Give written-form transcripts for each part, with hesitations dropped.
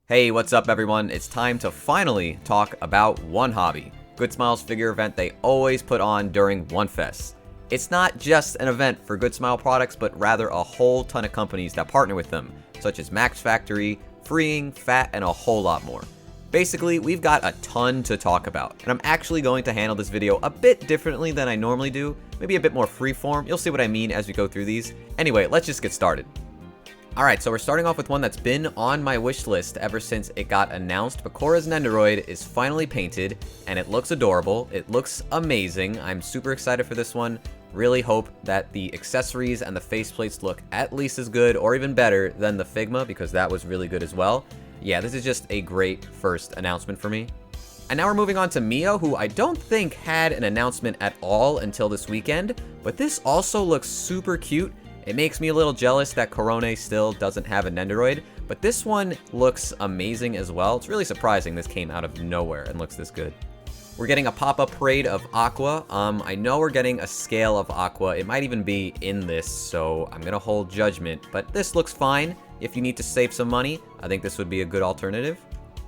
Hey, what's up everyone? It's time to finally talk about WonHobby. Good Smile's figure event they always put on during OneFest. It's not just an event for Good Smile products, but rather a whole ton of companies that partner with them, such as Max Factory, Freeing, Phat, and a whole lot more. Basically, we've got a ton to talk about, and I'm actually going to handle this video a bit differently than I normally do, maybe a bit more freeform. You'll see what I mean as we go through these. Anyway, let's just get started. Alright, so we're starting off with one that's been on my wish list ever since it got announced. Bakura's nendoroid is finally painted, and it looks adorable. It looks amazing. I'm super excited for this one. Really hope that the accessories and the faceplates look at least as good or even better than the Figma, because that was really good as well. Yeah, this is just a great first announcement for me. And now we're moving on to Mio, who I don't think had an announcement at all until this weekend, but this also looks super cute. It makes me a little jealous that Korone still doesn't have a nendoroid, but this one looks amazing as well. It's really surprising this came out of nowhere and looks this good. We're getting a pop-up parade of Aqua. I know we're getting a scale of Aqua. It might even be in this, so I'm gonna hold judgment, but this looks fine. If you need to save some money, I think this would be a good alternative.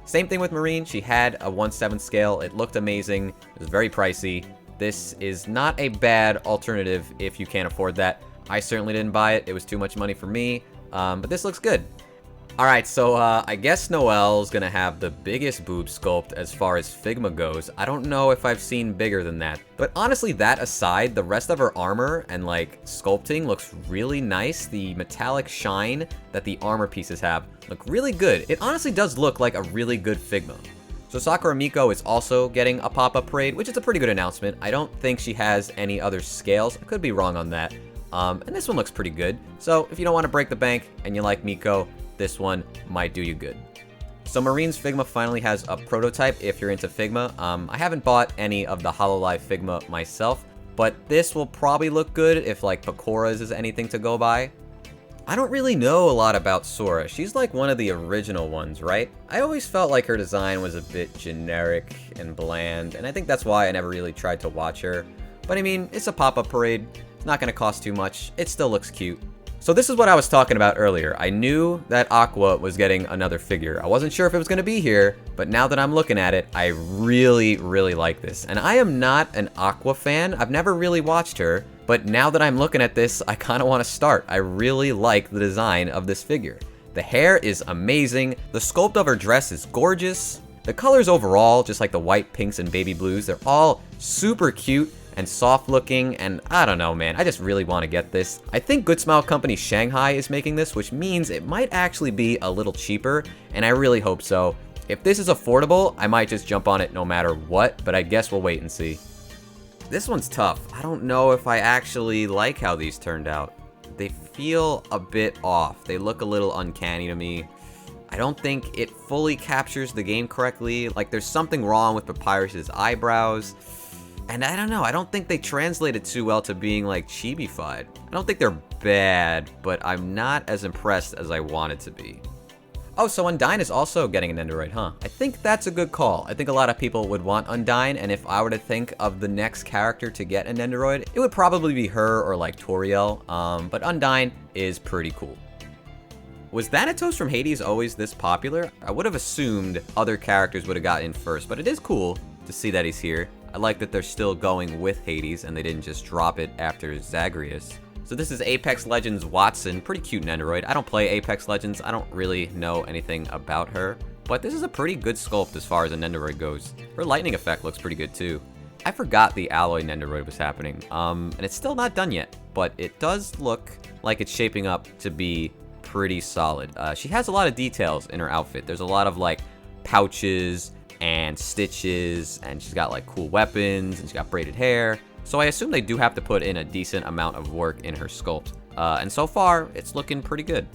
Same thing with Marine. She had a 1/7 scale. It looked amazing. It was very pricey. This is not a bad alternative if you can't afford that. I certainly didn't buy it. It was too much money for me, but this looks good. Alright, so I guess Noelle's gonna have the biggest boob sculpt as far as Figma goes. I don't know if I've seen bigger than that. But honestly, that aside, the rest of her armor and like sculpting looks really nice. The metallic shine that the armor pieces have look really good. It honestly does look like a really good Figma. So Sakura Miko is also getting a pop-up parade, which is a pretty good announcement. I don't think she has any other scales. I could be wrong on that. And this one looks pretty good. So if you don't want to break the bank and you like Miko, this one might do you good. So Marine's Figma finally has a prototype if you're into Figma. I haven't bought any of the Hololive Figma myself, but this will probably look good if like Bakura's is anything to go by. I don't really know a lot about Sora. She's like one of the original ones, right? I always felt like her design was a bit generic and bland, and I think that's why I never really tried to watch her. But I mean, it's a pop-up parade. It's not going to cost too much. It still looks cute. So this is what I was talking about earlier. I knew that Aqua was getting another figure. I wasn't sure if it was going to be here, but now that I'm looking at it, I really, really like this. And I am not an Aqua fan. I've never really watched her, but now that I'm looking at this, I kind of want to start. I really like the design of this figure. The hair is amazing. The sculpt of her dress is gorgeous. The colors overall, just like the white, pinks, and baby blues, they're all super cute and soft looking, and I don't know, man, I just really want to get this. I think Good Smile Company Shanghai is making this, which means it might actually be a little cheaper, and I really hope so. If this is affordable, I might just jump on it no matter what, but I guess we'll wait and see. This one's tough. I don't know if I actually like how these turned out. They feel a bit off. They look a little uncanny to me. I don't think it fully captures the game correctly. Like there's something wrong with Papyrus's eyebrows. And I don't know, I don't think they translated too well to being like chibi-fied. I don't think they're bad, but I'm not as impressed as I wanted to be. Oh, so Undyne is also getting a nendoroid, huh? I think that's a good call. I think a lot of people would want Undyne, and if I were to think of the next character to get a nendoroid, it would probably be her or like Toriel, but Undyne is pretty cool. Was Thanatos from Hades always this popular? I would have assumed other characters would have gotten in first, but it is cool to see that he's here. I like that they're still going with Hades and they didn't just drop it after Zagreus. So this is Apex Legends Watson, pretty cute nendoroid. I don't play Apex Legends, I don't really know anything about her, but this is a pretty good sculpt as far as a nendoroid goes. Her lightning effect looks pretty good too. I forgot the alloy nendoroid was happening, and it's still not done yet, but it does look like it's shaping up to be pretty solid. She has a lot of details in her outfit. There's a lot of like pouches and stitches, and she's got like cool weapons, and she's got braided hair. So I assume they do have to put in a decent amount of work in her sculpt. And so far, it's looking pretty good.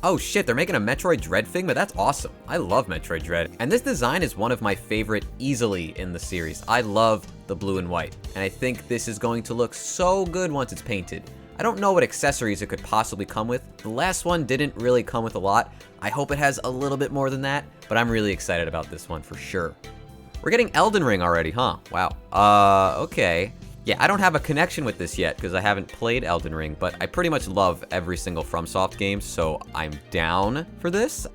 Oh shit, they're making a Metroid Dread Figma? That's awesome. I love Metroid Dread. And this design is one of my favorite easily in the series. I love the blue and white. And I think this is going to look so good once it's painted. I don't know what accessories it could possibly come with. The last one didn't really come with a lot. I hope it has a little bit more than that, but I'm really excited about this one for sure. We're getting Elden Ring already, huh? Wow. Okay. Yeah, I don't have a connection with this yet because I haven't played Elden Ring, but I pretty much love every single FromSoft game, so I'm down for this.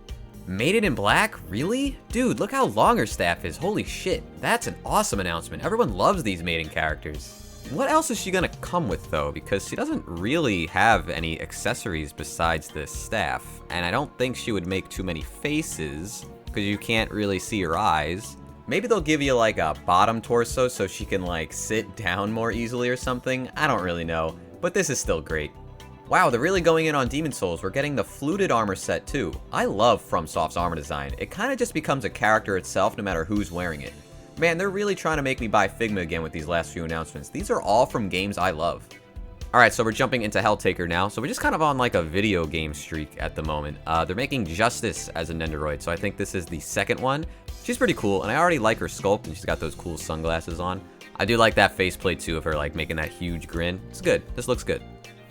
Maiden in Black? Really? Dude, look how long her staff is. Holy shit. That's an awesome announcement. Everyone loves these Maiden characters. What else is she gonna come with though? Because she doesn't really have any accessories besides this staff. And I don't think she would make too many faces because you can't really see her eyes. Maybe they'll give you like a bottom torso so she can like sit down more easily or something. I don't really know, but this is still great. Wow, they're really going in on Demon Souls. We're getting the fluted armor set too. I love FromSoft's armor design. It kind of just becomes a character itself no matter who's wearing it. Man, they're really trying to make me buy Figma again with these last few announcements. These are all from games I love. Alright, so we're jumping into Helltaker now. So we're just kind of on like a video game streak at the moment. They're making Justice as a nendoroid, so I think this is the second one. She's pretty cool, and I already like her sculpt, and she's got those cool sunglasses on. I do like that faceplate too of her like making that huge grin. It's good. This looks good.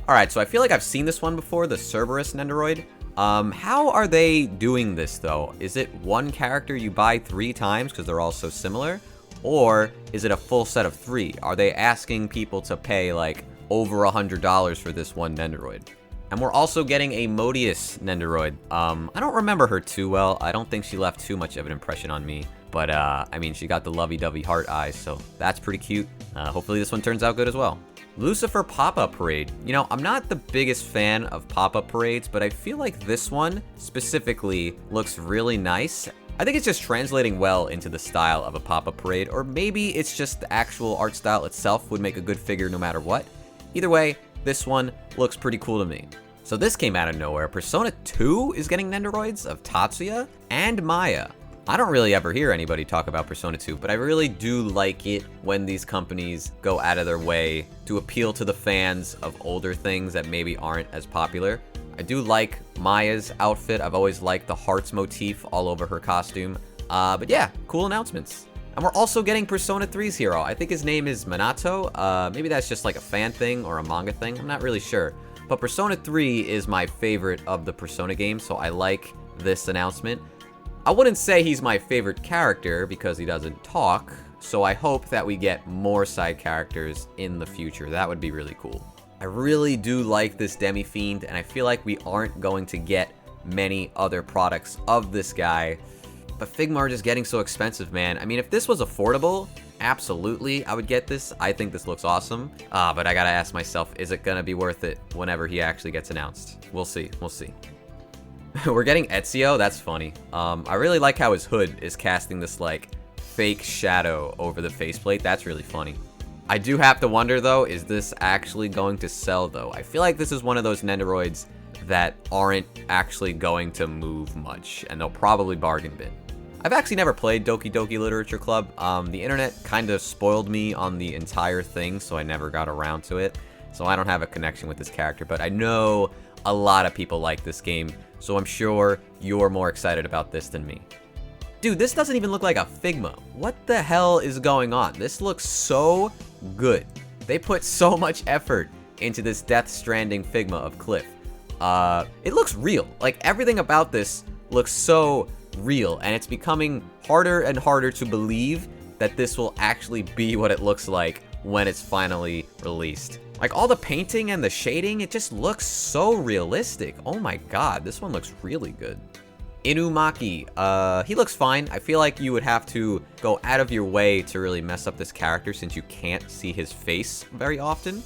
Alright, so I feel like I've seen this one before, the Cerberus nendoroid. How are they doing this though? Is it one character you buy 3 times because they're all so similar? Or is it a full set of 3? Are they asking people to pay like over $100 for this one nendoroid? And we're also getting a Modius nendoroid. I don't remember her too well. I don't think she left too much of an impression on me. But, I mean, she got the lovey-dovey heart eyes, so that's pretty cute. Hopefully this one turns out good as well. Lucifer Pop-Up Parade. You know, I'm not the biggest fan of pop-up parades, but I feel like this one specifically looks really nice. I think it's just translating well into the style of a pop-up parade, or maybe it's just the actual art style itself would make a good figure no matter what. Either way, this one looks pretty cool to me. So this came out of nowhere. Persona 2 is getting nendoroids of Tatsuya and Maya. I don't really ever hear anybody talk about Persona 2, but I really do like it when these companies go out of their way to appeal to the fans of older things that maybe aren't as popular. I do like Maya's outfit. I've always liked the hearts motif all over her costume. But yeah, cool announcements. And we're also getting Persona 3's hero. I think his name is Minato. Maybe that's just like a fan thing or a manga thing. I'm not really sure. But Persona 3 is my favorite of the Persona games, so I like this announcement. I wouldn't say he's my favorite character because he doesn't talk, so I hope that we get more side characters in the future. That would be really cool. I really do like this Demi-Fiend, and I feel like we aren't going to get many other products of this guy. But Figma are just getting so expensive, man. I mean, if this was affordable, absolutely, I would get this. I think this looks awesome. But I gotta ask myself, is it gonna be worth it whenever he actually gets announced? We'll see. We'll see. We're getting Ezio. That's funny. I really like how his hood is casting this, like, fake shadow over the faceplate. That's really funny. I do have to wonder, though, is this actually going to sell, though? I feel like this is one of those nendoroids that aren't actually going to move much, and they'll probably bargain bin. I've actually never played Doki Doki Literature Club. The internet kind of spoiled me on the entire thing, so I never got around to it. So I don't have a connection with this character, but I know a lot of people like this game, so I'm sure you're more excited about this than me. Dude, this doesn't even look like a Figma. What the hell is going on? This looks so good. They put so much effort into this Death Stranding Figma of Cliff. It looks real. Like, everything about this looks so real, and it's becoming harder and harder to believe that this will actually be what it looks like when it's finally released. Like, all the painting and the shading, it just looks so realistic. Oh my god, this one looks really good. Inumaki, he looks fine. I feel like you would have to go out of your way to really mess up this character since you can't see his face very often.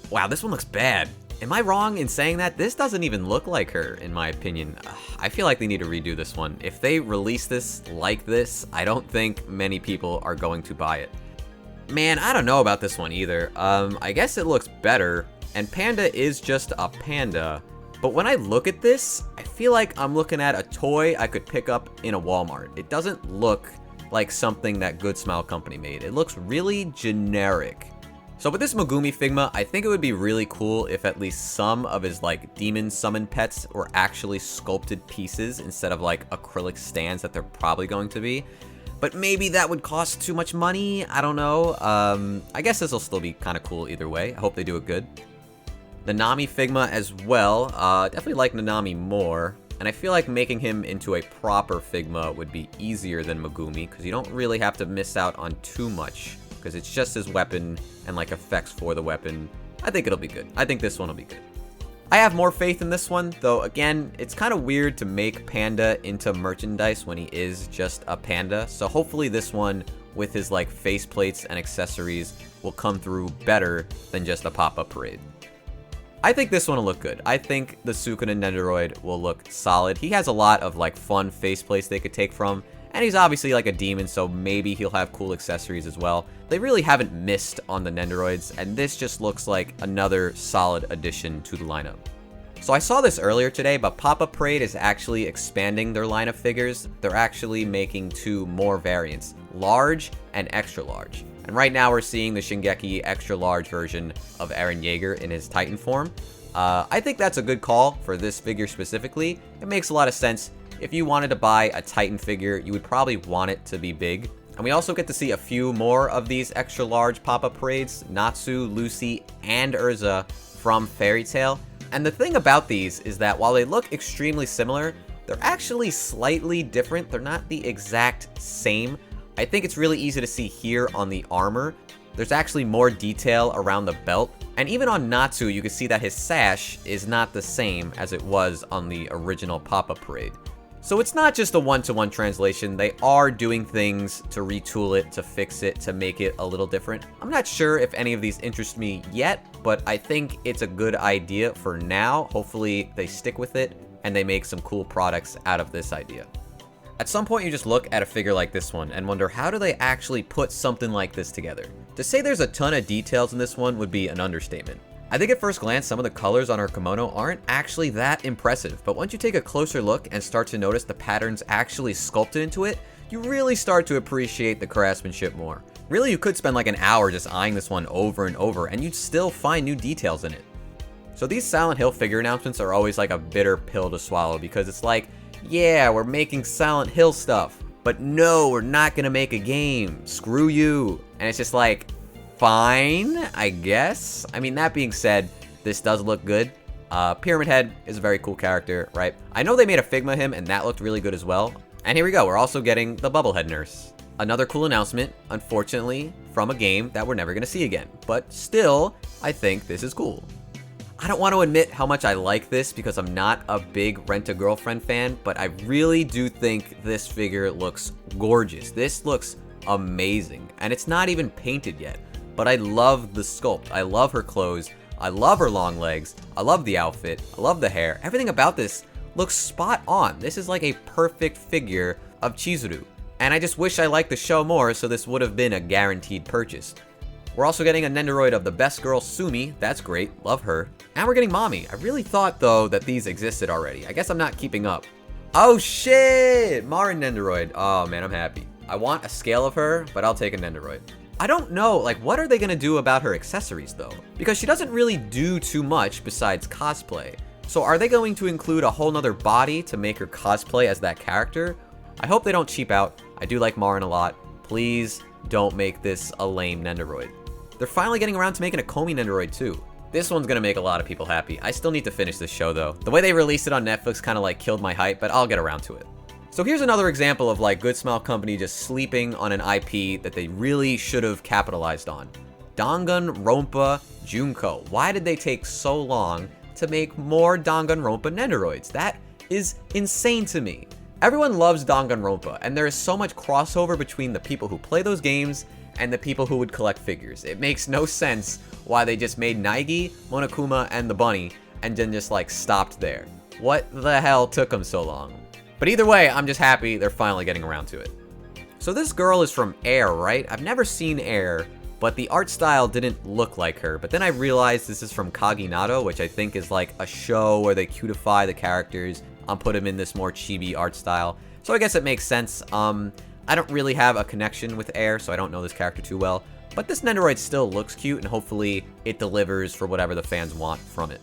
Wow, this one looks bad. Am I wrong in saying that? This doesn't even look like her, in my opinion. I feel like they need to redo this one. If they release this like this, I don't think many people are going to buy it. Man, I don't know about this one either. I guess it looks better, and Panda is just a panda. But when I look at this, I feel like I'm looking at a toy I could pick up in a Walmart. It doesn't look like something that Good Smile Company made. It looks really generic. So with this Megumi Figma, I think it would be really cool if at least some of his like demon summon pets were actually sculpted pieces instead of like acrylic stands that they're probably going to be. But maybe that would cost too much money. I don't know. I guess this will still be kind of cool either way. I hope they do it good. Nanami Figma as well. Definitely like Nanami more. And I feel like making him into a proper Figma would be easier than Megumi, because you don't really have to miss out on too much, because it's just his weapon and like effects for the weapon. I think it'll be good. I think this one will be good. I have more faith in this one, though again, it's kind of weird to make Panda into merchandise when he is just a panda, so hopefully this one, with his like faceplates and accessories, will come through better than just a pop-up parade. I think this one will look good. I think the Sukuna Nendoroid will look solid. He has a lot of like fun faceplates they could take from, and he's obviously like a demon, so maybe he'll have cool accessories as well. They really haven't missed on the Nendoroids, and this just looks like another solid addition to the lineup. So I saw this earlier today, but Pop-Up Parade is actually expanding their line of figures. They're actually making 2 more variants, large and extra large. And right now we're seeing the Shingeki extra large version of Eren Yeager in his Titan form. I think that's a good call for this figure specifically. It makes a lot of sense. If you wanted to buy a Titan figure, you would probably want it to be big. And we also get to see a few more of these extra large pop-up parades, Natsu, Lucy, and Urza from Fairy Tail. And the thing about these is that while they look extremely similar, they're actually slightly different. They're not the exact same. I think it's really easy to see here on the armor. There's actually more detail around the belt. And even on Natsu, you can see that his sash is not the same as it was on the original pop-up parade. So it's not just a one-to-one translation. They are doing things to retool it, to fix it, to make it a little different. I'm not sure if any of these interest me yet, but I think it's a good idea for now. Hopefully they stick with it and they make some cool products out of this idea. At some point you just look at a figure like this one and wonder, how do they actually put something like this together? To say there's a ton of details in this one would be an understatement. I think at first glance, some of the colors on her kimono aren't actually that impressive, but once you take a closer look and start to notice the patterns actually sculpted into it, you really start to appreciate the craftsmanship more. Really, you could spend like an hour just eyeing this one over and over, and you'd still find new details in it. So these Silent Hill figure announcements are always like a bitter pill to swallow, because it's like, yeah, we're making Silent Hill stuff, but no, we're not gonna make a game. Screw you. And it's just like, fine, I guess. I mean, that being said, this does look good. Pyramid Head is a very cool character, right? I know they made a Figma him, and that looked really good as well. And here we go, we're also getting the Bubblehead Nurse. Another cool announcement, unfortunately, from a game that we're never gonna see again. But still, I think this is cool. I don't want to admit how much I like this because I'm not a big Rent-A-Girlfriend fan, but I really do think this figure looks gorgeous. This looks amazing, and it's not even painted yet. But I love the sculpt. I love her clothes. I love her long legs. I love the outfit. I love the hair. Everything about this looks spot on. This is like a perfect figure of Chizuru. And I just wish I liked the show more, so this would have been a guaranteed purchase. We're also getting a Nendoroid of the best girl, Sumi. That's great. Love her. And we're getting Mommy. I really thought, though, that these existed already. I guess I'm not keeping up. Oh, shit! Marin Nendoroid. Oh, man, I'm happy. I want a scale of her, but I'll take a Nendoroid. I don't know, like, what are they gonna do about her accessories, though? Because she doesn't really do too much besides cosplay. So are they going to include a whole nother body to make her cosplay as that character? I hope they don't cheap out. I do like Marin a lot. Please don't make this a lame Nendoroid. They're finally getting around to making a Komi Nendoroid, too. This one's gonna make a lot of people happy. I still need to finish this show, though. The way they released it on Netflix kind of, like, killed my hype, but I'll get around to it. So here's another example of like Good Smile Company just sleeping on an IP that they really should have capitalized on. Danganronpa Junko. Why did they take so long to make more Danganronpa Nendoroids? That is insane to me. Everyone loves Danganronpa, and there is so much crossover between the people who play those games and the people who would collect figures. It makes no sense why they just made Naegi, Monokuma, and the bunny, and then just like stopped there. What the hell took them so long? But either way, I'm just happy they're finally getting around to it. So this girl is from Air, right? I've never seen Air, but the art style didn't look like her. But then I realized this is from Kaginado, which I think is like a show where they cutify the characters and put them in this more chibi art style. So I guess it makes sense. I don't really have a connection with Air, so I don't know this character too well. But this Nendoroid still looks cute, and hopefully it delivers for whatever the fans want from it.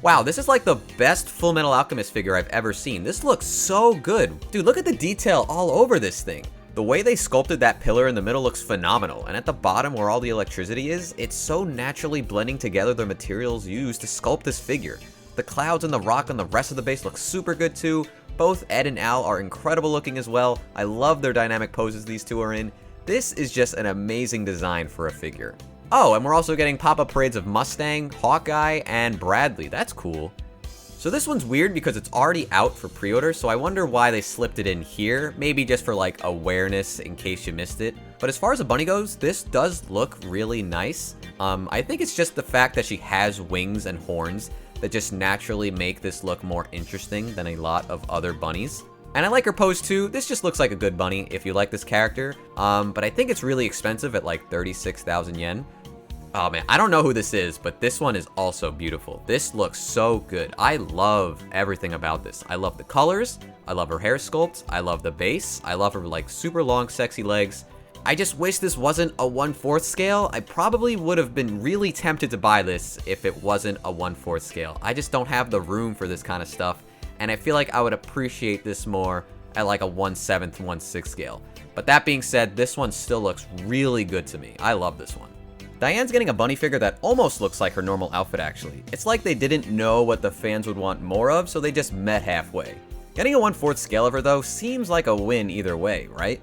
Wow, this is like the best Fullmetal Alchemist figure I've ever seen. This looks so good. Dude, look at the detail all over this thing. The way they sculpted that pillar in the middle looks phenomenal, and at the bottom where all the electricity is, it's so naturally blending together the materials used to sculpt this figure. The clouds and the rock on the rest of the base look super good too. Both Ed and Al are incredible looking as well. I love their dynamic poses these two are in. This is just an amazing design for a figure. Oh, and we're also getting pop-up parades of Mustang, Hawkeye, and Bradley. That's cool. So this one's weird because it's already out for pre-order, so I wonder why they slipped it in here. Maybe just for like awareness in case you missed it. But as far as a bunny goes, this does look really nice. I think it's just the fact that she has wings and horns that just naturally make this look more interesting than a lot of other bunnies. And I like her pose too. This just looks like a good bunny if you like this character. But I think it's really expensive at like 36,000 yen. Oh man, I don't know who this is, but this one is also beautiful. This looks so good. I love everything about this. I love the colors. I love her hair sculpt. I love the base. I love her like super long, sexy legs. I just wish this wasn't a 1/4 scale. I probably would have been really tempted to buy this if it wasn't a 1/4 scale. I just don't have the room for this kind of stuff. And I feel like I would appreciate this more at like a 1/7, 1/6 scale. But that being said, this one still looks really good to me. I love this one. Diane's getting a bunny figure that almost looks like her normal outfit actually. It's like they didn't know what the fans would want more of, so they just met halfway. Getting a 1/4 scale of her though seems like a win either way, right?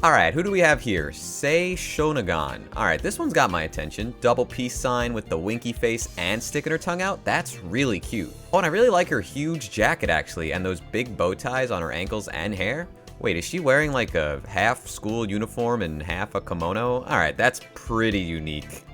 Alright, who do we have here? Sei Shonagon. Alright, this one's got my attention. Double peace sign with the winky face and sticking her tongue out. That's really cute. Oh, and I really like her huge jacket actually, and those big bow ties on her ankles and hair. Wait, is she wearing like a half school uniform and half a kimono? Alright, that's pretty unique.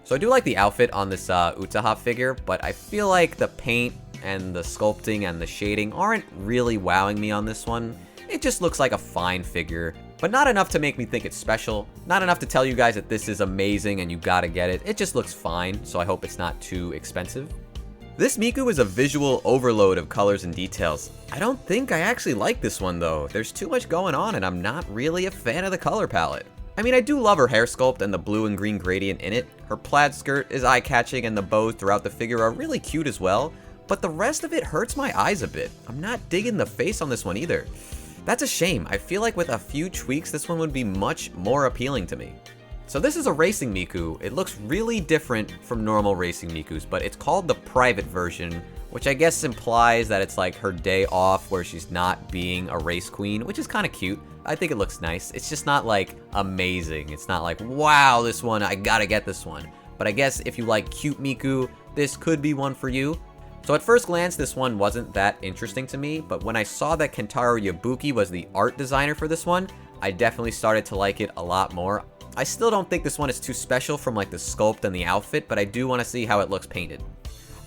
So I do like the outfit on this Utaha figure, but I feel like the paint and the sculpting and the shading aren't really wowing me on this one. It just looks like a fine figure, but not enough to make me think it's special. Not enough to tell you guys that this is amazing and you gotta get it. It just looks fine, so I hope it's not too expensive. This Miku is a visual overload of colors and details. I don't think I actually like this one though. There's too much going on and I'm not really a fan of the color palette. I mean, I do love her hair sculpt and the blue and green gradient in it. Her plaid skirt is eye-catching and the bows throughout the figure are really cute as well, but the rest of it hurts my eyes a bit. I'm not digging the face on this one either. That's a shame. I feel like with a few tweaks, this one would be much more appealing to me. So this is a racing Miku. It looks really different from normal racing Mikus, but it's called the private version, which I guess implies that it's like her day off where she's not being a race queen, which is kind of cute. I think it looks nice. It's just not like amazing. It's not like, wow, this one, I gotta get this one. But I guess if you like cute Miku, this could be one for you. So at first glance, this one wasn't that interesting to me, but when I saw that Kentaro Yabuki was the art designer for this one, I definitely started to like it a lot more. I still don't think this one is too special from like the sculpt and the outfit, but I do want to see how it looks painted.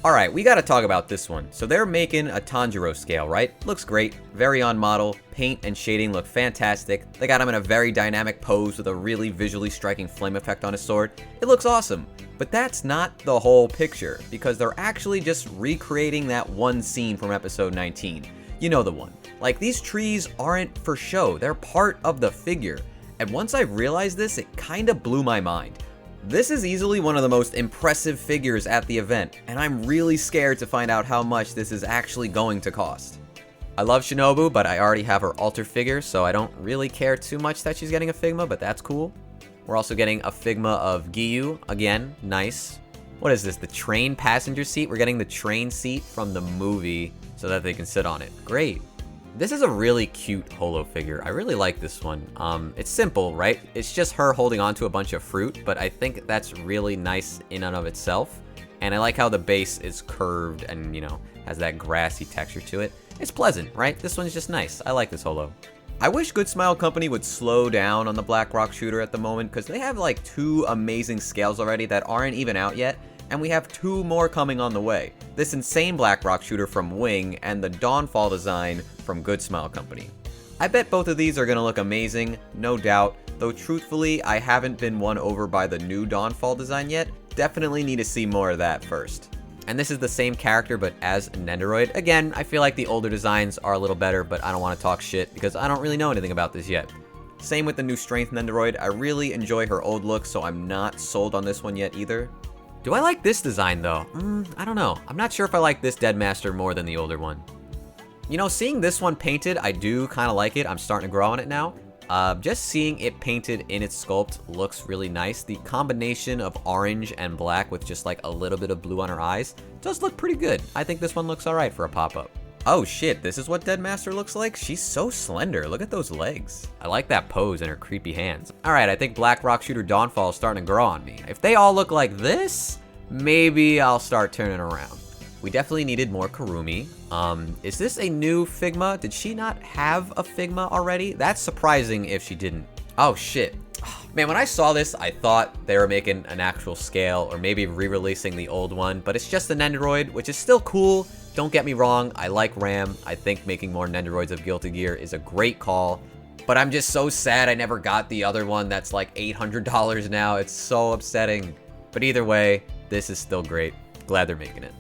Alright, we gotta talk about this one. So they're making a Tanjiro scale, right? Looks great, very on model, paint and shading look fantastic. They got him in a very dynamic pose with a really visually striking flame effect on his sword. It looks awesome. But that's not the whole picture, because they're actually just recreating that one scene from episode 19. You know the one. Like, these trees aren't for show, they're part of the figure. And once I realized this, it kinda blew my mind. This is easily one of the most impressive figures at the event, and I'm really scared to find out how much this is actually going to cost. I love Shinobu, but I already have her alter figure, so I don't really care too much that she's getting a Figma, but that's cool. We're also getting a Figma of Giyu, again, nice. What is this, the train passenger seat? We're getting the train seat from the movie so that they can sit on it. Great. This is a really cute holo figure. I really like this one. It's simple, right? It's just her holding onto a bunch of fruit, but I think that's really nice in and of itself. And I like how the base is curved and, you know, has that grassy texture to it. It's pleasant, right? This one's just nice. I like this holo. I wish Good Smile Company would slow down on the Black Rock Shooter at the moment, because they have like 2 amazing scales already that aren't even out yet, and we have 2 more coming on the way. This insane Black Rock Shooter from Wing and the Dawnfall design from Good Smile Company. I bet both of these are gonna look amazing, no doubt, though truthfully I haven't been won over by the new Dawnfall design yet. Definitely need to see more of that first. And this is the same character but as nendoroid. Again, I feel like the older designs are a little better, but I don't want to talk shit because I don't really know anything about this yet. Same with the new Strength nendoroid. I really enjoy her old look, so I'm not sold on this one yet either. Do I like this design though? I don't know. I'm not sure if I like this Deadmaster more than the older one. You know, seeing this one painted, I do kind of like it. I'm starting to grow on it now. Just seeing it painted in its sculpt looks really nice. The combination of orange and black with just like a little bit of blue on her eyes does look pretty good. I think this one looks alright for a pop-up. Oh shit, this is what Deadmaster looks like? She's so slender. Look at those legs. I like that pose and her creepy hands. Alright, I think Black Rock Shooter Dawnfall is starting to grow on me. If they all look like this, maybe I'll start turning around. We definitely needed more Kurumi. Is this a new Figma? Did she not have a Figma already? That's surprising if she didn't. Oh shit. Man, when I saw this, I thought they were making an actual scale or maybe re-releasing the old one, but it's just a nendoroid, which is still cool. Don't get me wrong, I like Ram. I think making more nendoroids of Guilty Gear is a great call, but I'm just so sad I never got the other one that's like $800 now. It's so upsetting. But either way, this is still great. Glad they're making it.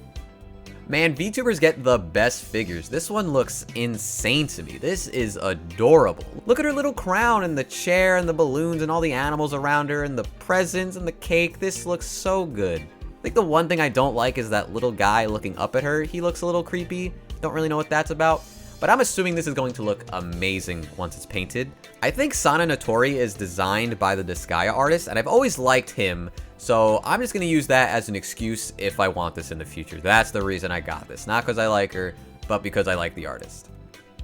Man, VTubers get the best figures. This one looks insane to me. This is adorable. Look at her little crown and the chair and the balloons and all the animals around her and the presents and the cake. This looks so good. I think the one thing I don't like is that little guy looking up at her. He looks a little creepy. Don't really know what that's about. But I'm assuming this is going to look amazing once it's painted. I think Sana Notori is designed by the Disgaea artist, and I've always liked him. So I'm just going to use that as an excuse if I want this in the future. That's the reason I got this. Not because I like her, but because I like the artist.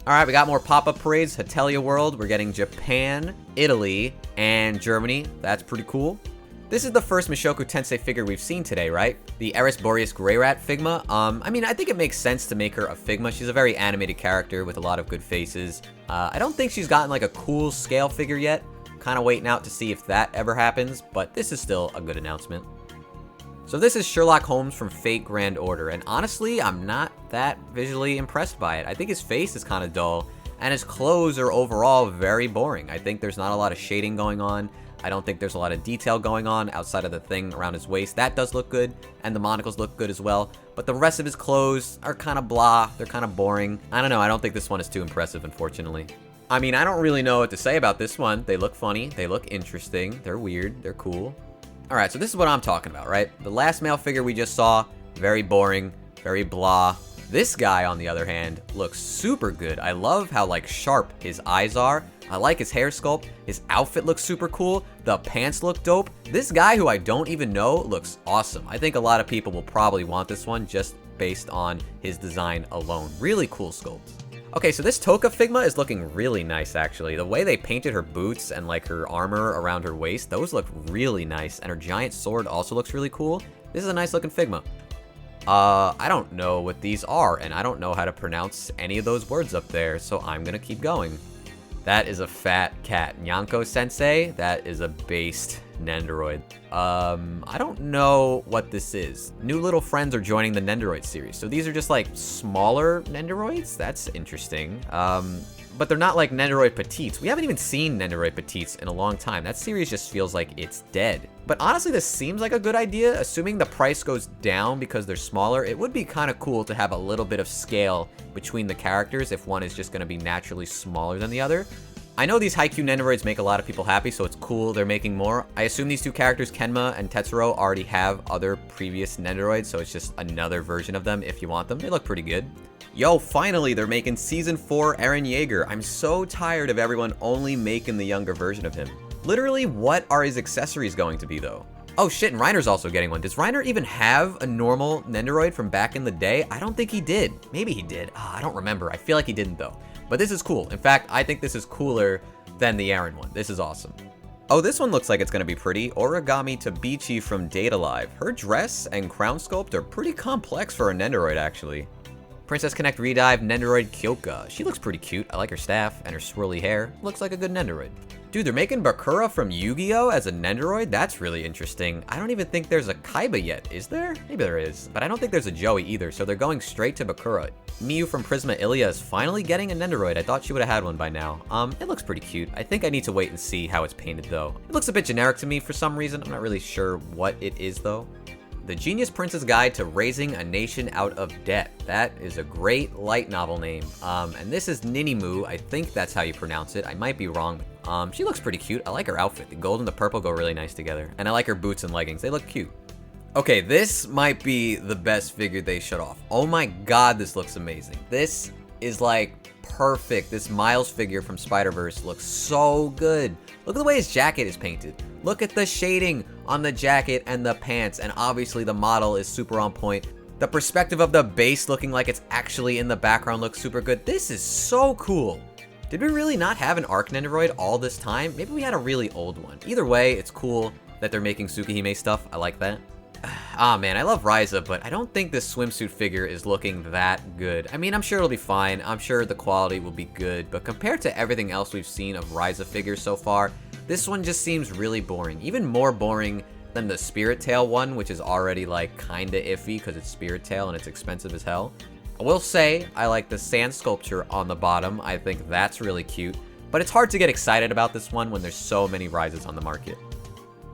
Alright, we got more pop-up parades. Hatelia World. We're getting Japan, Italy, and Germany. That's pretty cool. This is the first Mushoku Tensei figure we've seen today, right? The Eris Boreas Grey Rat Figma. I mean, I think it makes sense to make her a Figma. She's a very animated character with a lot of good faces. I don't think she's gotten like a cool scale figure yet. Kind of waiting out to see if that ever happens, but this is still a good announcement. So this is Sherlock Holmes from Fate Grand Order, and honestly, I'm not that visually impressed by it. I think his face is kind of dull, and his clothes are overall very boring. I think there's not a lot of shading going on. I don't think there's a lot of detail going on outside of the thing around his waist. That does look good, and the monocles look good as well. But the rest of his clothes are kind of blah. They're kind of boring. I don't know. I don't think this one is too impressive, unfortunately. I mean, I don't really know what to say about this one. They look funny. They look interesting. They're weird. They're cool. All right, so this is what I'm talking about, right? The last male figure we just saw, very boring, very blah. This guy, on the other hand, looks super good. I love how, like, sharp his eyes are. I like his hair sculpt. His outfit looks super cool. The pants look dope. This guy, who I don't even know, looks awesome. I think a lot of people will probably want this one just based on his design alone. Really cool sculpt. Okay, so this Toka Figma is looking really nice, actually. The way they painted her boots and, like, her armor around her waist, those look really nice. And her giant sword also looks really cool. This is a nice looking Figma. I don't know what these are, and I don't know how to pronounce any of those words up there, so I'm gonna keep going. That is a fat cat. Nyanko Sensei, that is a based nendoroid. I don't know what this is. New little friends are joining the nendoroid series. So these are just like smaller nendoroids? That's interesting. But they're not like nendoroid petites. We haven't even seen nendoroid petites in a long time. That series just feels like it's dead. But honestly, this seems like a good idea. Assuming the price goes down because they're smaller, it would be kind of cool to have a little bit of scale between the characters if one is just going to be naturally smaller than the other. I know these Haikyuu nendoroids make a lot of people happy, so it's cool they're making more. I assume these two characters, Kenma and Tetsuro, already have other previous nendoroids, so it's just another version of them if you want them. They look pretty good. Yo, finally, they're making Season 4 Eren Yeager. I'm so tired of everyone only making the younger version of him. Literally, what are his accessories going to be, though? Oh shit, and Reiner's also getting one. Does Reiner even have a normal nendoroid from back in the day? I don't think he did. Maybe he did. Oh, I don't remember. I feel like he didn't, though. But this is cool. In fact, I think this is cooler than the Eren one. This is awesome. Oh, this one looks like it's going to be pretty. Origami Tabichi from Data Live. Her dress and crown sculpt are pretty complex for a nendoroid, actually. Princess Connect Redive Nendoroid Kyoka. She looks pretty cute. I like her staff and her swirly hair. Looks like a good nendoroid. Dude, they're making Bakura from Yu-Gi-Oh! As a nendoroid? That's really interesting. I don't even think there's a Kaiba yet, is there? Maybe there is, but I don't think there's a Joey either, so they're going straight to Bakura. Miyu from Prisma Ilia is finally getting a nendoroid. I thought she would have had one by now. It looks pretty cute. I think I need to wait and see how it's painted, though. It looks a bit generic to me for some reason. I'm not really sure what it is, though. The Genius Prince's Guide to Raising a Nation Out of Debt. That is a great light novel name. And this is Ninimu. I think that's how you pronounce it. I might be wrong. She looks pretty cute. I like her outfit. The gold and the purple go really nice together. And I like her boots and leggings. They look cute. Okay, this might be the best figure they showed off. Oh my god, this looks amazing. This is like perfect. This Miles figure from Spider-Verse looks so good. Look at the way his jacket is painted. Look at the shading on the jacket and the pants, and obviously the model is super on point. The perspective of the base looking like it's actually in the background looks super good. This is so cool. Did we really not have an arc nendoroid all this time? Maybe we had a really old one. Either way, it's cool that they're making Tsukihime stuff. I like that. Ah man, I love Ryza, but I don't think this swimsuit figure is looking that good. I mean, I'm sure it'll be fine. I'm sure the quality will be good, but compared to everything else we've seen of Ryza figures so far, this one just seems really boring. Even more boring than the Spirit Tail one, which is already like kinda iffy because it's Spirit Tail and it's expensive as hell. I will say, I like the sand sculpture on the bottom. I think that's really cute, but it's hard to get excited about this one when there's so many Ryzas on the market.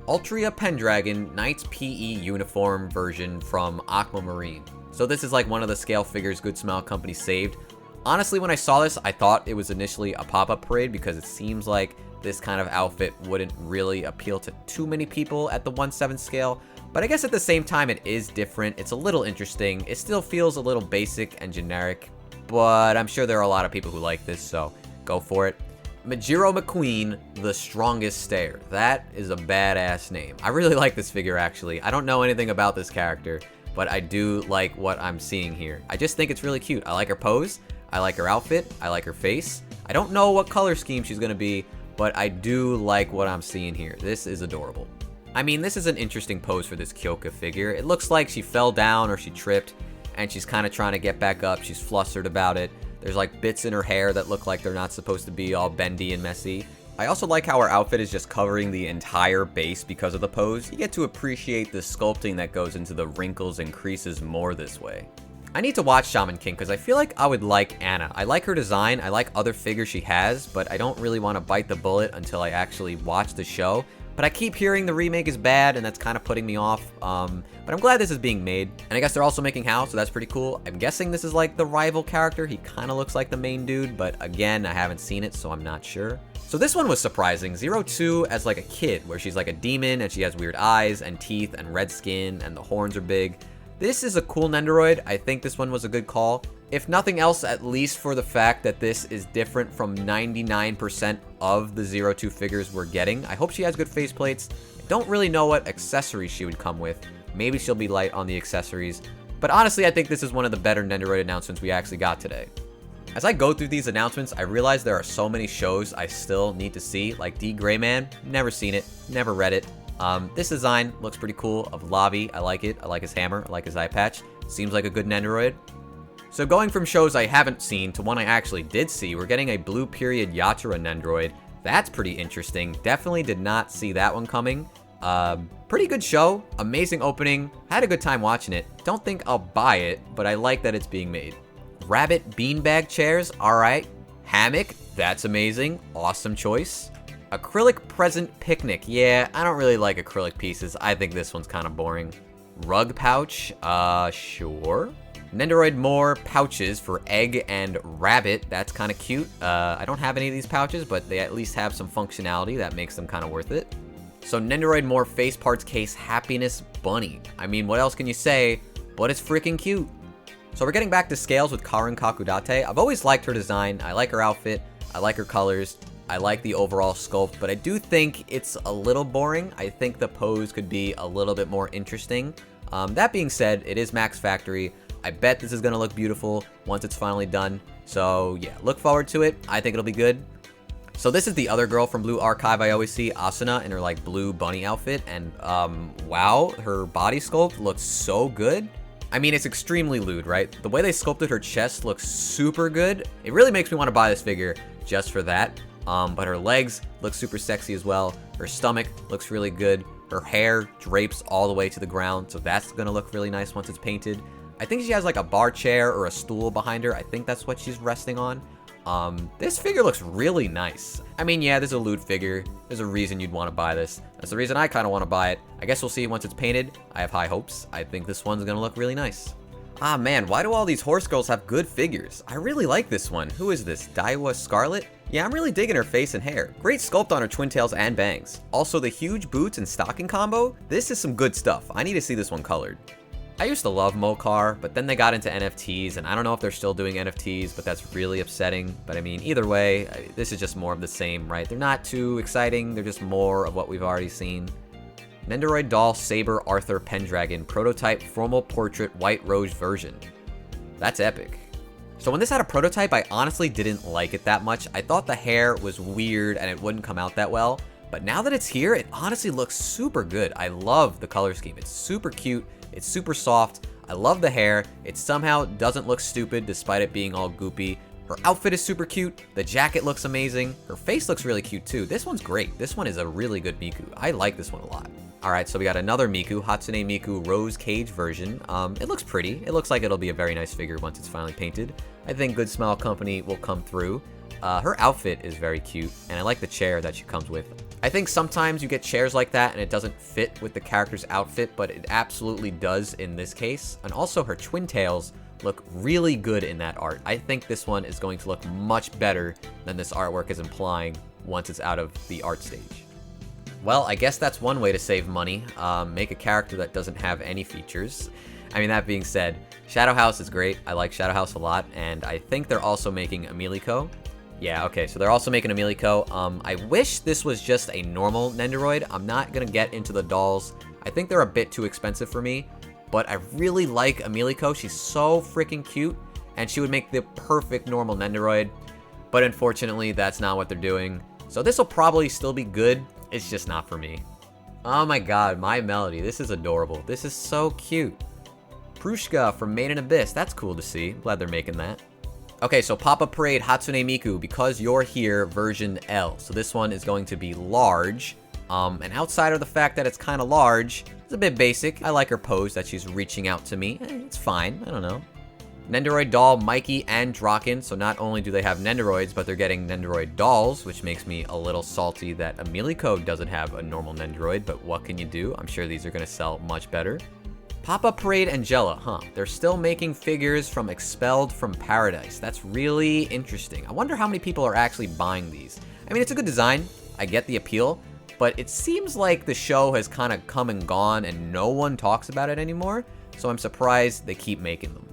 Ultria Pendragon Knights PE uniform version from Aquamarine. So this is like one of the scale figures Good Smile Company saved. Honestly, when I saw this, I thought it was initially a pop-up parade because it seems like this kind of outfit wouldn't really appeal to too many people at the 1/7 scale. But I guess at the same time, it is different. It's a little interesting. It still feels a little basic and generic, but I'm sure there are a lot of people who like this, so go for it. Majiro McQueen, the Strongest Stayer. That is a badass name. I really like this figure, actually. I don't know anything about this character, but I do like what I'm seeing here. I just think it's really cute. I like her pose. I like her outfit. I like her face. I don't know what color scheme she's going to be, but I do like what I'm seeing here. This is adorable. I mean, this is an interesting pose for this Kyoka figure. It looks like she fell down or she tripped, and she's kind of trying to get back up. She's flustered about it. There's like bits in her hair that look like they're not supposed to be all bendy and messy. I also like how her outfit is just covering the entire base because of the pose. You get to appreciate the sculpting that goes into the wrinkles and creases more this way. I need to watch Shaman King because I feel like I would like Anna. I like her design, I like other figures she has, but I don't really want to bite the bullet until I actually watch the show. But I keep hearing the remake is bad, and that's kind of putting me off. But I'm glad this is being made. And I guess they're also making Hao, so that's pretty cool. I'm guessing this is like the rival character. He kind of looks like the main dude, but again, I haven't seen it, so I'm not sure. So this one was surprising. 02 as like a kid, where she's like a demon, and she has weird eyes and teeth and red skin, and the horns are big. This is a cool nendoroid. I think this one was a good call. If nothing else, at least for the fact that this is different from 99% of the 02 figures we're getting. I hope she has good faceplates. I don't really know what accessories she would come with. Maybe she'll be light on the accessories. But honestly, I think this is one of the better nendoroid announcements we actually got today. As I go through these announcements, I realize there are so many shows I still need to see, like D. Greyman. Never seen it, never read it. This design looks pretty cool of Lavi. I like it. I like his hammer. I like his eye patch. Seems like a good nendoroid. So going from shows I haven't seen to one I actually did see, we're getting a Blue Period Yatura nendoroid. That's pretty interesting. Definitely did not see that one coming. Pretty good show. Amazing opening. Had a good time watching it. Don't think I'll buy it, but I like that it's being made. Rabbit beanbag chairs. Alright. Hammock. That's amazing. Awesome choice. Acrylic present picnic. Yeah, I don't really like acrylic pieces. I think this one's kind of boring. Rug pouch. Sure. Nendoroid more pouches for egg and rabbit. That's kind of cute. I don't have any of these pouches, but they at least have some functionality that makes them kind of worth it. So Nendoroid more face parts case happiness bunny. I mean, what else can you say? But it's freaking cute. So we're getting back to scales with Karin Kakudate. I've always liked her design. I like her outfit. I like her colors. I like the overall sculpt, but I do think it's a little boring. I think the pose could be a little bit more interesting. That being said, it is Max Factory. I bet this is going to look beautiful once it's finally done. So yeah, look forward to it. I think it'll be good. So this is the other girl from Blue Archive I always see, Asuna, in her like blue bunny outfit. And wow, her body sculpt looks so good. I mean, it's extremely lewd, right? The way they sculpted her chest looks super good. It really makes me want to buy this figure just for that. But her legs look super sexy as well. Her stomach looks really good. Her hair drapes all the way to the ground, so that's going to look really nice once it's painted. I think she has like a bar chair or a stool behind her. I think that's what she's resting on. This figure looks really nice. I mean, yeah, this is a lewd figure. There's a reason you'd want to buy this. That's the reason I kind of want to buy it. I guess we'll see once it's painted. I have high hopes. I think this one's going to look really nice. Ah man, why do all these horse girls have good figures? I really like this one. Who is this? Daiwa Scarlet? Yeah, I'm really digging her face and hair. Great sculpt on her twin tails and bangs. Also, the huge boots and stocking combo. This is some good stuff. I need to see this one colored. I used to love Mokar, but then they got into NFTs, and I don't know if they're still doing NFTs, but that's really upsetting. But I mean, either way, this is just more of the same, right? They're not too exciting. They're just more of what we've already seen. Nendoroid Doll Saber Arthur Pendragon Prototype Formal Portrait White Rose version. That's epic. So when this had a prototype, I honestly didn't like it that much. I thought the hair was weird and it wouldn't come out that well. But now that it's here, it honestly looks super good. I love the color scheme. It's super cute. It's super soft. I love the hair. It somehow doesn't look stupid despite it being all goopy. Her outfit is super cute. The jacket looks amazing. Her face looks really cute too. This one's great. This one is a really good Miku. I like this one a lot. Alright, so we got another Miku, Hatsune Miku Rose Cage version. It looks pretty. It looks like it'll be a very nice figure once it's finally painted. I think Good Smile Company will come through. Her outfit is very cute, and I like the chair that she comes with. I think sometimes you get chairs like that and it doesn't fit with the character's outfit, but it absolutely does in this case. And also her twin tails look really good in that art. I think this one is going to look much better than this artwork is implying once it's out of the art stage. Well, I guess that's one way to save money. Make a character that doesn't have any features. I mean, that being said, Shadow House is great. I like Shadow House a lot, and I think they're also making a Miliko. Yeah, okay, so they're also making a Miliko. I wish this was just a normal Nendoroid. I'm not gonna get into the dolls. I think they're a bit too expensive for me, but I really like a Miliko. She's so freaking cute, and she would make the perfect normal Nendoroid, but unfortunately, that's not what they're doing. So this will probably still be good. It's just not for me. Oh my god, My Melody. This is adorable. This is so cute. Prushka from Made in Abyss. That's cool to see. Glad they're making that. Okay, so Papa Parade Hatsune Miku, Because You're Here, version L. So this one is going to be large. And outside of the fact that it's kind of large, it's a bit basic. I like her pose that she's reaching out to me. It's fine. I don't know. Nendoroid Doll, Mikey, and Draken. So not only do they have Nendoroids, but they're getting Nendoroid dolls, which makes me a little salty that a Miliko doesn't have a normal Nendoroid, but what can you do? I'm sure these are going to sell much better. Papa Parade Angela, They're still making figures from Expelled from Paradise. That's really interesting. I wonder how many people are actually buying these. I mean, it's a good design. I get the appeal, but it seems like the show has kind of come and gone and no one talks about it anymore, so I'm surprised they keep making them.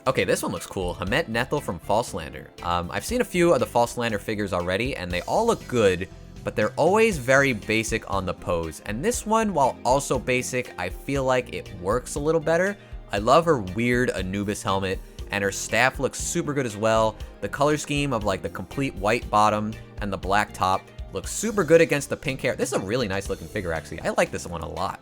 Okay, this one looks cool. Hamet Nethel from Falselander. I've seen a few of the Falselander figures already, and they all look good, but they're always very basic on the pose. And this one, while also basic, I feel like it works a little better. I love her weird Anubis helmet, and her staff looks super good as well. The color scheme of like the complete white bottom and the black top looks super good against the pink hair. This is a really nice looking figure, actually. I like this one a lot.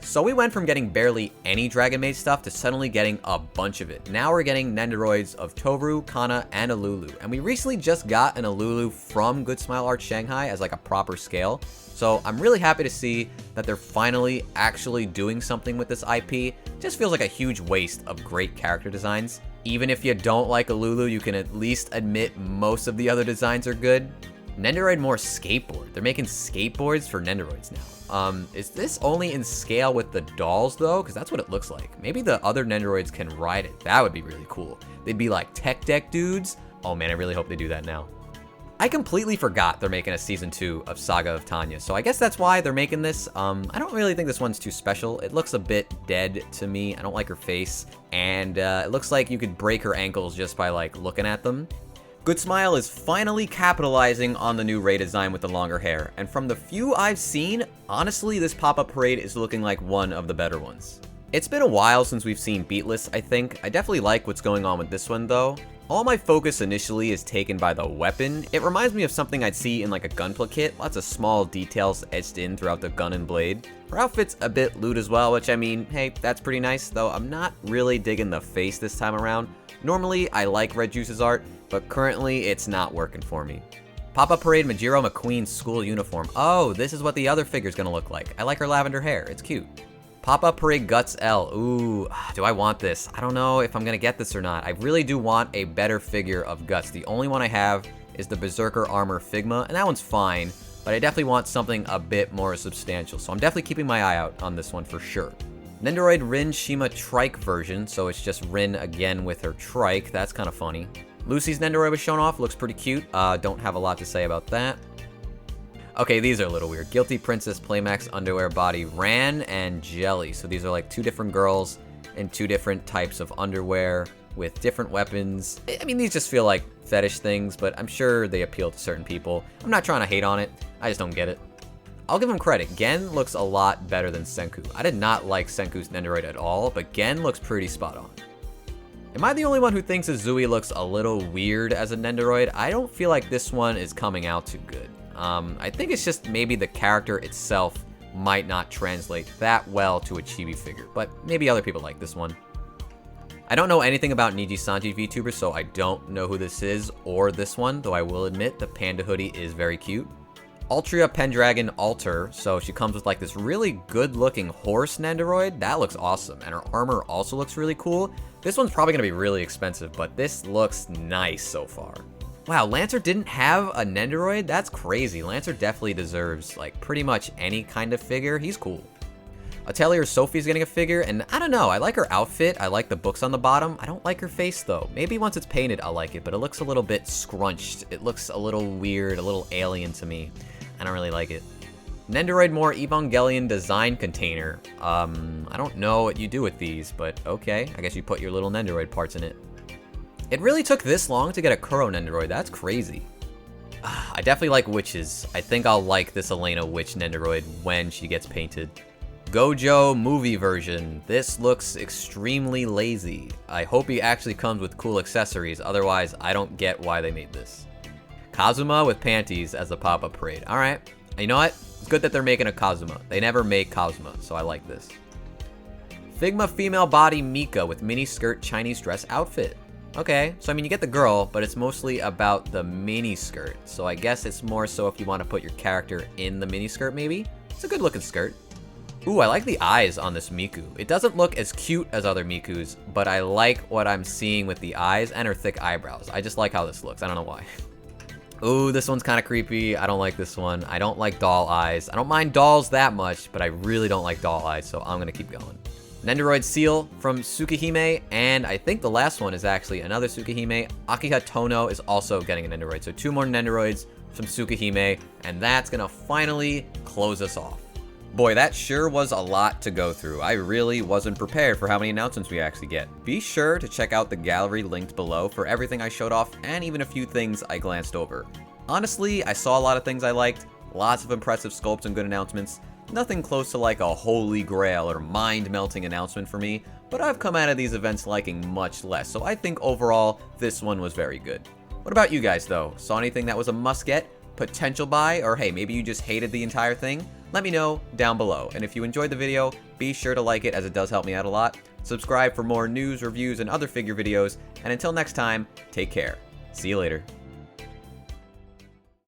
So we went from getting barely any Dragon Maid stuff to suddenly getting a bunch of it. Now we're getting Nendoroids of Toru, Kana, and Alulu. And we recently just got an Alulu from Good Smile Art Shanghai as like a proper scale. So I'm really happy to see that they're finally actually doing something with this IP. It just feels like a huge waste of great character designs. Even if you don't like Alulu, you can at least admit most of the other designs are good. Nendoroid more skateboard. They're making skateboards for Nendoroids now. Is this only in scale with the dolls though? Because that's what it looks like. Maybe the other Nendoroids can ride it. That would be really cool. They'd be like tech deck dudes. Oh man, I really hope they do that now. I completely forgot they're making a season 2 of Saga of Tanya, so I guess that's why they're making this. I don't really think this one's too special. It looks a bit dead to me. I don't like her face, and it looks like you could break her ankles just by like looking at them. Good Smile is finally capitalizing on the new Rei design with the longer hair, and from the few I've seen, honestly, this pop-up parade is looking like one of the better ones. It's been a while since we've seen Beatless, I think. I definitely like what's going on with this one, though. All my focus initially is taken by the weapon. It reminds me of something I'd see in like a Gunpla kit, lots of small details etched in throughout the gun and blade. Her outfit's a bit lewd as well, which I mean, hey, that's pretty nice, though I'm not really digging the face this time around. Normally, I like Red Juice's art, but currently it's not working for me. Papa Parade Majiro McQueen's school uniform. Oh, this is what the other figure's gonna look like. I like her lavender hair, it's cute. Papa Parade Guts L. Ooh, do I want this? I don't know if I'm gonna get this or not. I really do want a better figure of Guts. The only one I have is the Berserker Armor Figma, and that one's fine, but I definitely want something a bit more substantial, so I'm definitely keeping my eye out on this one for sure. Nendoroid Rin Shima Trike version, so it's just Rin again with her trike. That's kind of funny. Lucy's Nendoroid was shown off, looks pretty cute. Don't have a lot to say about that. Okay, these are a little weird. Guilty Princess Playmax Underwear Body Ran and Jelly. So these are like two different girls in two different types of underwear with different weapons. I mean, these just feel like fetish things, but I'm sure they appeal to certain people. I'm not trying to hate on it. I just don't get it. I'll give him credit. Gen looks a lot better than Senku. I did not like Senku's nendoroid at all, but Gen looks pretty spot on. Am I the only one who thinks Azui looks a little weird as a nendoroid? I don't feel like this one is coming out too good. I think it's just maybe the character itself might not translate that well to a chibi figure, but maybe other people like this one. I don't know anything about Niji Sanji VTuber, so I don't know who this is or this one, though I will admit the panda hoodie is very cute. Altria Pendragon Alter, so she comes with like this really good looking horse nendoroid. That looks awesome, and her armor also looks really cool. This one's probably gonna be really expensive, but this looks nice so far. Wow, Lancer didn't have a nendoroid? That's crazy. Lancer definitely deserves like pretty much any kind of figure. He's cool. Atelier Sophie's getting a figure, and I don't know, I like her outfit, I like the books on the bottom, I don't like her face though. Maybe once it's painted I'll like it, but it looks a little bit scrunched. It looks a little weird, a little alien to me. I don't really like it. Nendoroid More Evangelion design container. I don't know what you do with these, but okay, I guess you put your little nendoroid parts in it. It really took this long to get a Kuro nendoroid, that's crazy. I definitely like witches. I think I'll like this Elena witch nendoroid when she gets painted. Gojo movie version. This looks extremely lazy. I hope he actually comes with cool accessories, otherwise I don't get why they made this. Kazuma with panties as a pop-up parade. Alright, you know what? It's good that they're making a Kazuma. They never make Kazuma, so I like this. Figma female body Mika with mini skirt Chinese dress outfit. Okay, so I mean you get the girl, but it's mostly about the mini skirt. So I guess it's more so if you want to put your character in the mini skirt maybe. It's a good looking skirt. Ooh, I like the eyes on this Miku. It doesn't look as cute as other Mikus, but I like what I'm seeing with the eyes and her thick eyebrows. I just like how this looks. I don't know why. Ooh, this one's kind of creepy. I don't like this one. I don't like doll eyes. I don't mind dolls that much, but I really don't like doll eyes, so I'm gonna keep going. Nendoroid Seal from Tsukihime, and I think the last one is actually another Tsukihime. Akiha Tono is also getting a Nendoroid, so 2 more Nendoroids from Tsukihime, and that's gonna finally close us off. Boy, that sure was a lot to go through. I really wasn't prepared for how many announcements we actually get. Be sure to check out the gallery linked below for everything I showed off and even a few things I glanced over. Honestly, I saw a lot of things I liked, lots of impressive sculpts and good announcements. Nothing close to like a holy grail or mind-melting announcement for me, but I've come out of these events liking much less, so I think overall this one was very good. What about you guys though? Saw anything that was a must-get, potential buy, or hey, maybe you just hated the entire thing? Let me know down below, and if you enjoyed the video, be sure to like it as it does help me out a lot. Subscribe for more news, reviews, and other figure videos, and until next time, take care. See you later.